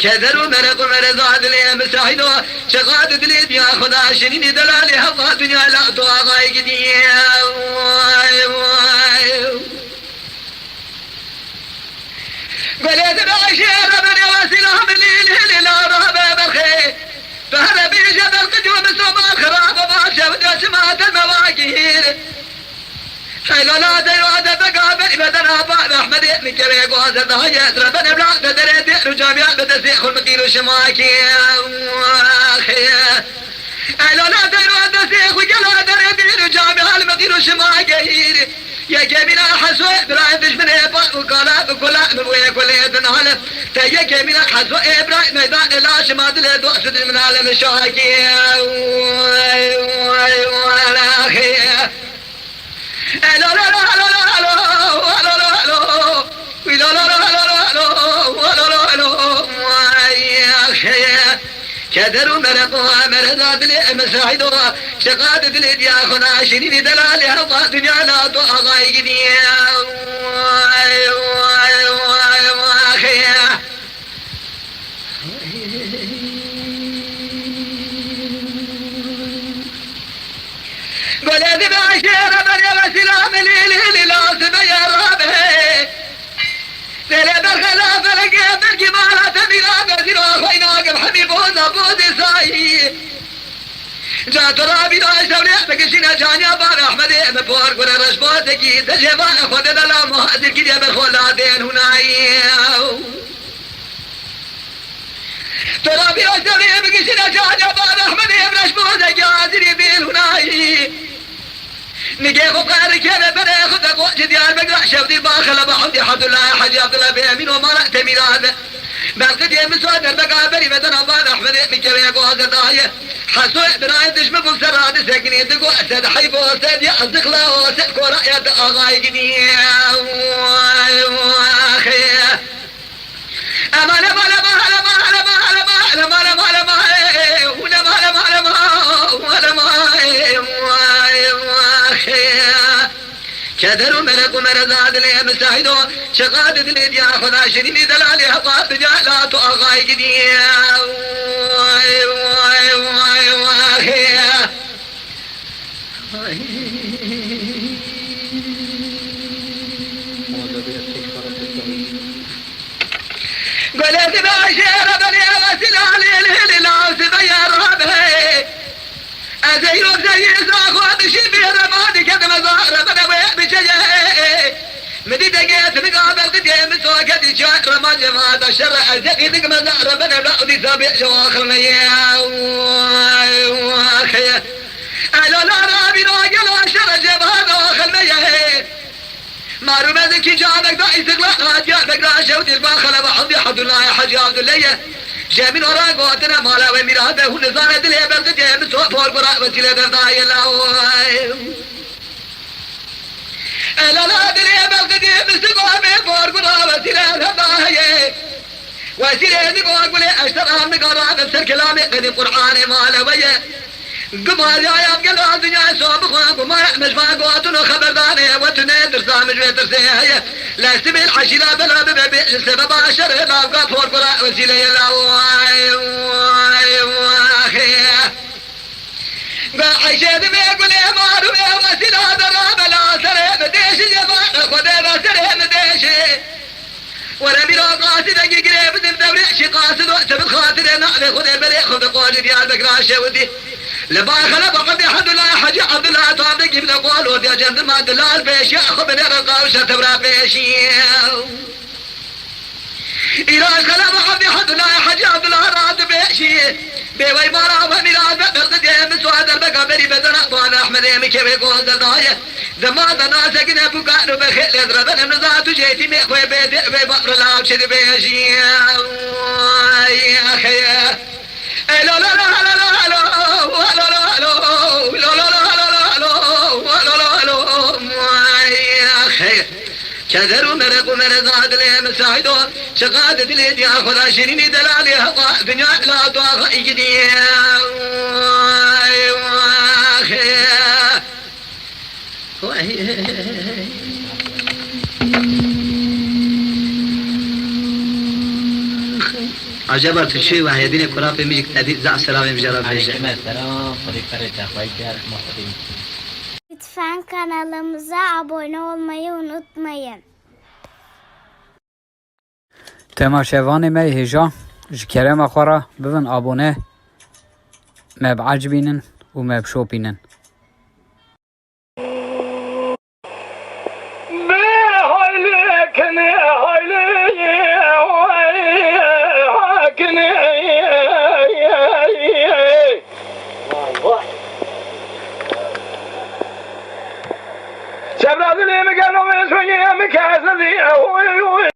كذروا مرق مرزاد لي مساعدو شقاد دليد يا خدا شنين دلالي حقا دنيا لا تواغاي قدي قلت بعشير من وسلام الليل لا رهب بالخير فهذا بجبل قجوم صوب الخراب ما شفت سمات المواقير حيلو لا تيواد بقابل بدنا بعد أحمد مكري قوز الضهية ربنا بلا بدريد رجابيا بتسيخ المكيل شماكي حيلو لا تيواد سيخ وجلا دريد رجابيا المكيل شماكي يا جميل حسوء برايد من يبقى وقالا بقولا نبوي كل يدن هلا تيا جميل حسوء برايد ميدان لا شماد لدو سد من عالم الشاكي كدر مرقها مرضات لي مساعدها شقاد دليد يا خنا شنين دلالي هرقا دنيا لا تغاي قدي قلت بعشير من يغسلام ليلي لا سبيا رابه تلي بالخلاف لقيت الجمالة بلا بزر أخويناك بحبيب وزا بود ساي جات رابي لا يسولي بكشينا جانيا بار أحمد مبور قرى رشبوتكي تجيبان أخوة دلا مهازر كده بالخولادين هناي ترابي لا يسولي بكشينا جانيا بار أحمد رشبوتكي عازري بيل هناي نجي خبر كذا بنا خذ وقت ديال بقرا شفتي باخله بحمد حد الله حج عبد الله بيمين وما رأت ميلاد بلقد يوم صادر بقى بري بدنا بان احمد مكوي قوز دايه حسوا بناي دشم بقول سراد سكني دقو اسد حيب وسد يا ازقلا وسد كورا يا اغاي قدي اخي اما لا ما لا ما لا ما لا ما لا ما لا ما لا ما ولا ما لا ما لا ما ولا ما كدر ملك مرزاد لي مساعدو شقاد دليد يا خدا شنين دلالي حقا بجالا تو اغاي قدي قلت بعشير بني غسل علي لا سبيا رابه أزيرو زي زاخوات شبيه رمادي كذا مزار بدوي بجيه مدي دقيت مقابل قديم سوكتي جاك رماد ما الشرع أزيك دق مزار بنا لا ودي سابع شواخر مياه واخيه أهلا لا رابي راجل الشرع جبهة واخر مياه ما رمزك جابك داعي سقلا جابك لا شوتي الباخلة بحضي حد الله يا حج عبد الله جامين وراء قوتنا مالا وميراده ونزانة دليل بلقديم سوى فور قراء وسيلة درداء الله لا لا دليل بلقديم سوى فور قراء وسيلة درداء وسيلة دقوة قولي أشترها مقراء بسر كلامي قديم قرآن مالا ويه قمال يا قلوا الدنيا صوب اخوان وما مجمع قواتنا خبرداني وتنين ترسام جوين ترسيه لا سبيل حشيلا بلا ببيع سبب عشر لا وقف فور قراء وسيلة يلا واخيه حيشيد بيقول يا مارو يا وسيلة دراب لا سري مديش يبقى خذ سري مديش ورمي قاصد قريب دوري شي قاصد وقت بالخاطر نعلي خذ بريء خذ قولي ديال بقراشه ودي لبا خلب قد حد لا حج عبد الله طابق ابن قول ودي جند ما دلال بيش ياخذ من القاوشه تبرا بيشي الى خلب قد حد لا حج عبد الله راد بيشي بيوي مارا وميلاد بالقديم سواد البقى بري بدنا وانا احمد يمك بيقول دايه زمان انا سكن ابو قالوا بخيل يضربنا من ذات جيتي مخوي بيت بيبقر لا شد بيشي يا اخي لا لا لا لا لا لا لا شذر ومرق ومرزاد لي مساعدو شقادة لي يا خدا شريني دلالي هقا دنيا لا طاق يجدي عجبت الشيء وحيدين كرافي ميك تدي زع سلام مجرب بيجي. Lütfen kanalımıza abone olmayı unutmayın. تماشاوان ما هجا جكرم خورا ببن abone ما بعجبينن وما بشوبينن شباب اللي مكانهم يسوي مكاسب